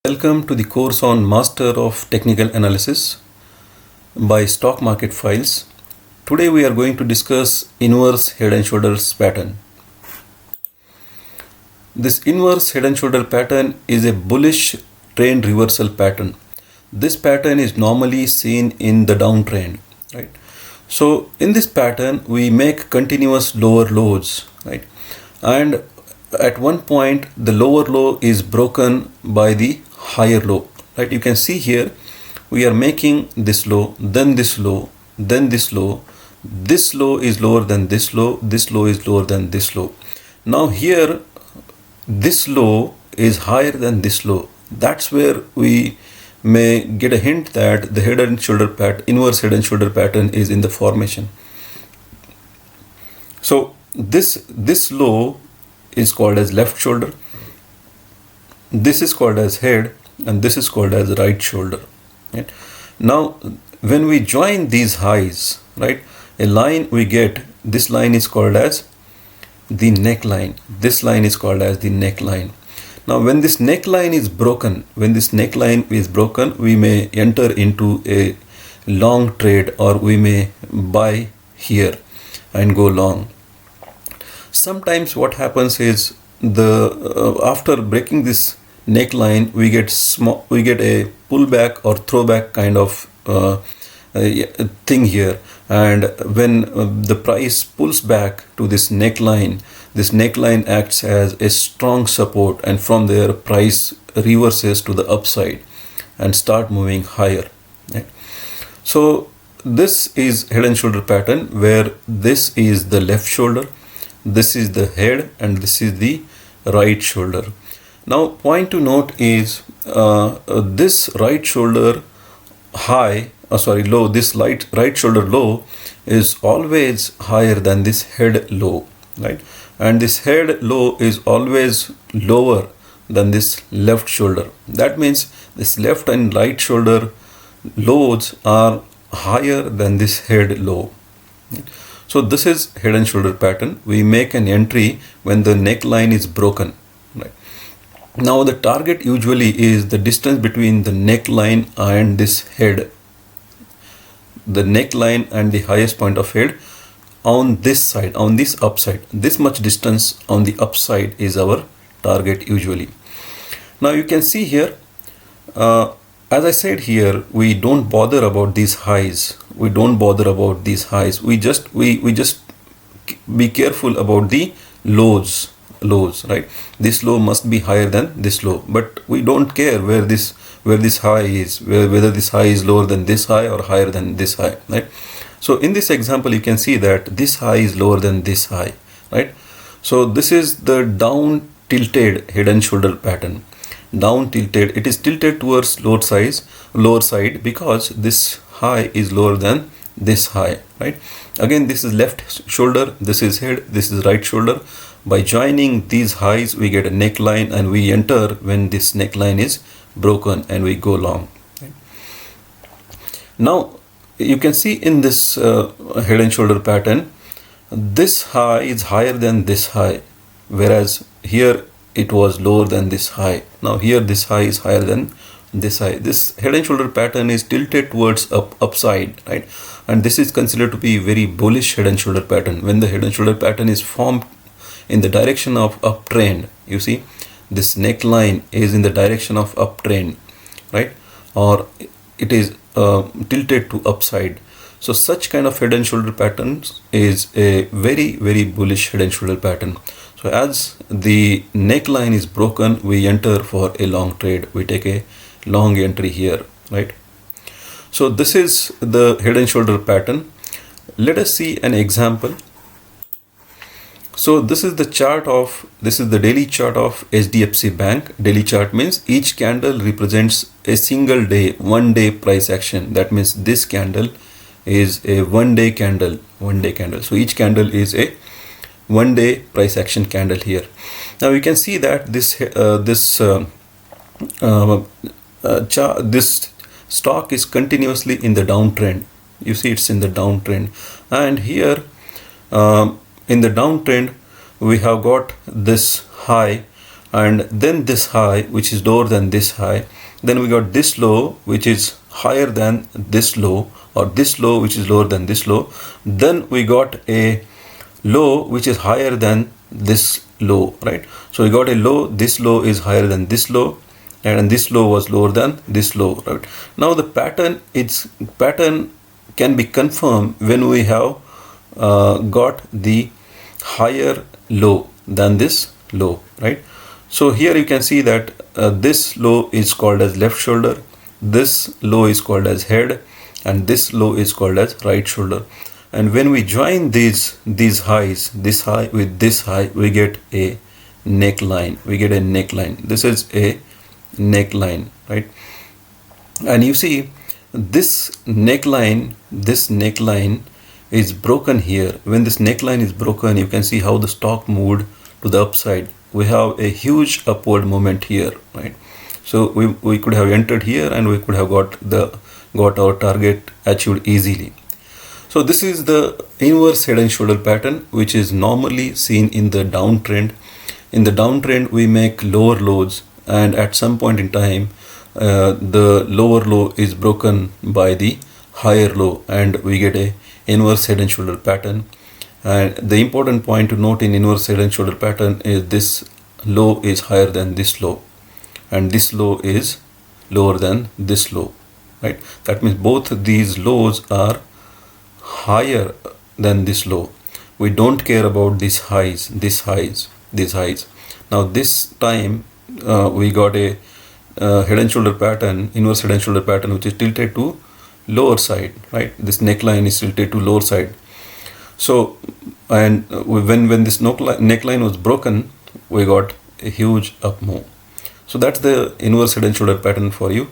Welcome to the course on Master of Technical Analysis by Stock Market Files. Today we are going to discuss inverse head and shoulders pattern. This inverse head and shoulder pattern is a bullish trend reversal pattern. This pattern is normally seen in the downtrend, right? So in this pattern we make continuous lower lows, right? And at one point the lower low is broken by the higher low, right? You can see here we are making this low, then this low, then this low. This low is lower than this low, this low is lower than this low. Now here this low is higher than this low. That's where we may get a hint that the head and shoulder pattern, inverse head and shoulder pattern is in the formation. So this low is called as left shoulder, this is called as head, and this is called as right shoulder, right? Now when we join these highs, right, a line we get, this line is called as the neckline, this line is called as the neckline. Now when this neckline is broken, we may enter into a long trade, or we may buy here and go long. Sometimes what happens is after breaking this neckline we get a pullback or throwback kind of thing here, and when the price pulls back to this neckline acts as a strong support, and from there price reverses to the upside and start moving higher, right? So this is head and shoulder pattern where this is the left shoulder, this is the head, and this is the right shoulder. Now point to note is this right shoulder low, this right shoulder low is always higher than this head low, right? And this head low is always lower than this left shoulder. That means this left and right shoulder lows are higher than this head low. So this is head and shoulder pattern. We make an entry when the neckline is broken, right? Now the target usually is the distance between the neckline and this head, the neckline and the highest point of head on this side, on this upside. This much distance on the upside is our target usually. Now you can see here, as I said here, we don't bother about these highs. We just be careful about the lows, right? This low must be higher than this low, but we don't care where this high is, whether this high is lower than this high or higher than this high, right? So in this example you can see that this high is lower than this high, right? So this is the down tilted head and shoulder pattern. Down tilted, it is tilted towards lower side because this high is lower than this high, right? Again, this is left shoulder, this is head, this is right shoulder. By joining these highs we get a neckline, and we enter when this neckline is broken and we go long, right? Now you can see in this head and shoulder pattern, this high is higher than this high, whereas here it was lower than this high. Now here this high is higher than this high. This head and shoulder pattern is tilted towards upside, right? And this is considered to be very bullish head and shoulder pattern. When the head and shoulder pattern is formed in the direction of uptrend, you see this neckline is in the direction of uptrend, right? Or it is tilted to upside. So such kind of head and shoulder patterns is a very, very bullish head and shoulder pattern. So as the neckline is broken, we enter for a long trade. We take a long entry here, right? So this is the head and shoulder pattern. Let us see an example. So this is the daily chart of HDFC Bank. Daily chart means each candle represents a single day, 1 day price action. That means this candle is a 1 day candle, So each candle is a 1 day price action candle here. Now you can see that this stock is continuously in the downtrend. You see it's in the downtrend, and here in the downtrend we have got this high and then this high which is lower than this high, then we got this low which is higher than this low, or this low which is lower than this low, then we got a low which is higher than this low, right? So we got a low, this low is higher than this low, and this low was lower than this low, right? Now the pattern can be confirmed when we have got the higher low than this low, right? So here you can see that this low is called as left shoulder, this low is called as head, and this low is called as right shoulder. And when we join these highs, this high with this high, we get a neckline. We get a neckline. This is a neckline, right? And you see this neckline is broken here. When this neckline is broken, you can see how the stock moved to the upside. We have a huge upward movement here, right? So we could have entered here and we could have got our target achieved easily. So this is the inverse head and shoulder pattern, which is normally seen in the downtrend. In the downtrend, we make lower lows, and at some point in time, the lower low is broken by the higher low, and we get a inverse head and shoulder pattern. And the important point to note in inverse head and shoulder pattern is this low is higher than this low, and this low is lower than this low, right? That means both these lows are higher than this low. We don't care about these highs. Now this time we got a head and shoulder pattern, inverse head and shoulder pattern, which is tilted to lower side, right? This neckline is tilted to lower side. So, and when this neckline was broken, we got a huge up move. So that's the inverse head and shoulder pattern for you.